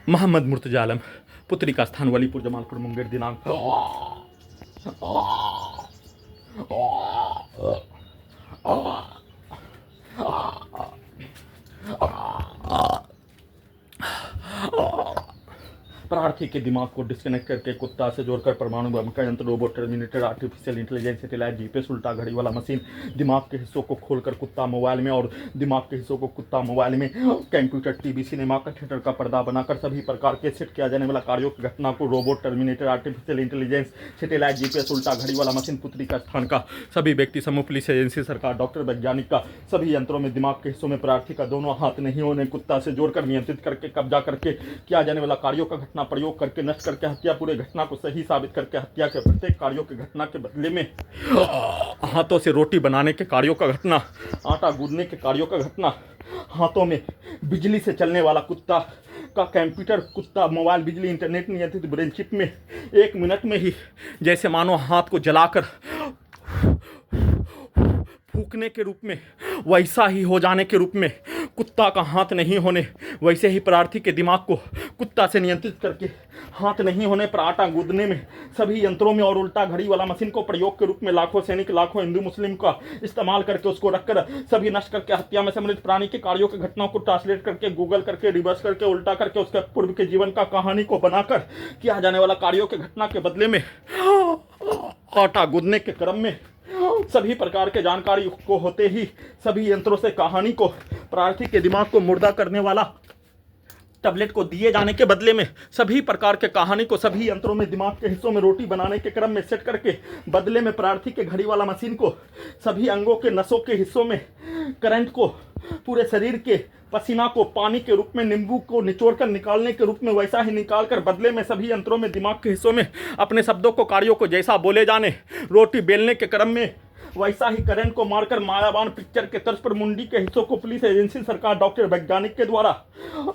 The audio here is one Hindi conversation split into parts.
मोहम्मद मुर्तजा आलम, पुत्री का स्थान वलीपुर जमालपुर मुंगेर, दिनांक प्रार्थी के दिमाग को डिस्कनेक्ट करके कुत्ता से जोड़कर परमाणु बम का यंत्र, robot, terminator, artificial intelligence, satellite, GPS, उल्टा घड़ी वाला मशीन, दिमाग के हिस्सों को खोलकर कुत्ता मोबाइल में और दिमाग के हिस्सों को कुत्ता मोबाइल में, कंप्यूटर, टीवी, सिनेमा का थिएटर का पर्दा बनाकर सभी प्रकार के सेट किया जाने वाला कार्यों की घटना को robot, terminator, artificial intelligence, satellite, GPS, उल्टा घड़ी वाला मशीन, पुत्री का स्थान का सभी व्यक्ति समूह, पुलिस एजेंसी, सरकार, डॉक्टर, वैज्ञानिक का सभी यंत्रों में दिमाग के हिस्सों में प्रार्थी का दोनों हाथ नहीं होने कुत्ता से जोड़कर नियंत्रित करके कब्जा करके किया जाने वाला कार्यों का घटना प्रयोग करके नष्ट करके हत्या, पूरे घटना को सही साबित करके हत्या के प्रत्येक कार्यों की घटना के बदले में हाथों से रोटी बनाने के कार्यों का घटना, आटा गूंदने के कार्यों का घटना, हाथों में बिजली से चलने वाला कुत्ता का कंप्यूटर, कुत्ता मोबाइल, बिजली, इंटरनेट नियंत्रित ब्रेन चिप में 1 मिनट में ही जैसे मानो हाथ को जलाकर फूकने के रूप में वैसा ही हो जाने के रूप में, कुत्ता का हाथ नहीं होने वैसे ही प्रार्थी के दिमाग को कुत्ता से नियंत्रित करके हाथ नहीं होने पर आटा गूंदने में सभी यंत्रों में और उल्टा घड़ी वाला मशीन को प्रयोग के रूप में लाखों सैनिक, लाखों हिंदू मुस्लिम का इस्तेमाल करके उसको रखकर सभी नष्ट करके हत्या में सम्मिलित प्राणी के कार्यों की घटनाओं को ट्रांसलेट करके, गूगल करके, रिवर्स करके, उल्टा करके उसके पूर्व के जीवन का कहानी को बनाकर किया जाने वाला कार्यों की घटना के बदले में आटा गूंदने के क्रम में सभी प्रकार के जानकारी को होते ही सभी यंत्रों से कहानी को प्रार्थी के दिमाग को मुर्दा करने वाला टैबलेट को दिए जाने के बदले में सभी प्रकार के कहानी को सभी यंत्रों में दिमाग के हिस्सों में रोटी बनाने के क्रम में सेट करके बदले में प्रार्थी के घड़ी वाला मशीन को सभी अंगों के नसों के हिस्सों में करंट को, पूरे शरीर के पसीना को पानी के रूप में, नींबू को निचोड़ कर निकालने के रूप में वैसा ही निकाल कर बदले में सभी यंत्रों में दिमाग के हिस्सों में अपने शब्दों को, कार्यों को जैसा बोले जाने, रोटी बेलने के क्रम में वैसा ही करंट को मारकर मायावान पिक्चर के तर्ज पर मुंडी के हिस्सों को पुलिस एजेंसी, सरकार, डॉक्टर, वैज्ञानिक के द्वारा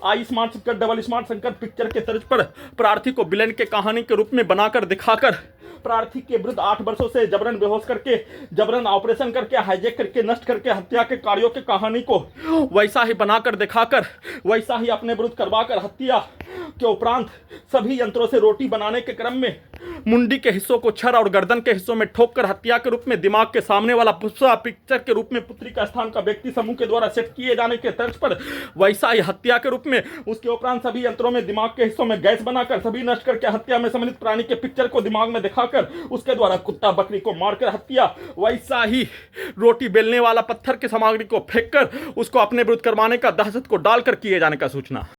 I smart Shankar, double smart Shankar picture के तर्ज पर प्रार्थी को विलेन के कहानी के रूप में बनाकर दिखाकर प्रार्थी के विरुद्ध 8 वर्षों से जबरन बेहोश करके, जबरन ऑपरेशन करके, हाईजैक करके, नष्ट करके हत्या के कार्यों के कहानी को वैसा ही बनाकर दिखाकर वैसा ही अपने विरुद्ध करवाकर हत्या के उपरांत सभी यंत्रों से रोटी बनाने के क्रम में मुंडी के हिस्सों को छर और गर्दन के हिस्सों में ठोक कर हत्या के रूप में दिमाग के सामने वाला पुस्सा पिक्चर के रूप में पुत्री का स्थान का व्यक्ति समूह के द्वारा सेट किए जाने के तर्ज पर वैसा ही हत्या के रूप में उसके उपरांत सभी यंत्रों में दिमाग के हिस्सों में गैस बनाकर सभी नष्ट करके हत्या में सम्मिलित प्राणी के पिक्चर को दिमाग में दिखाकर उसके द्वारा कुत्ता बकरी को मारकर हत्या, वैसा ही रोटी बेलने वाला पत्थर की सामग्री को फेंक कर उसको अपने विरुद्ध करवाने का दहशत को डालकर किए जाने का सूचना।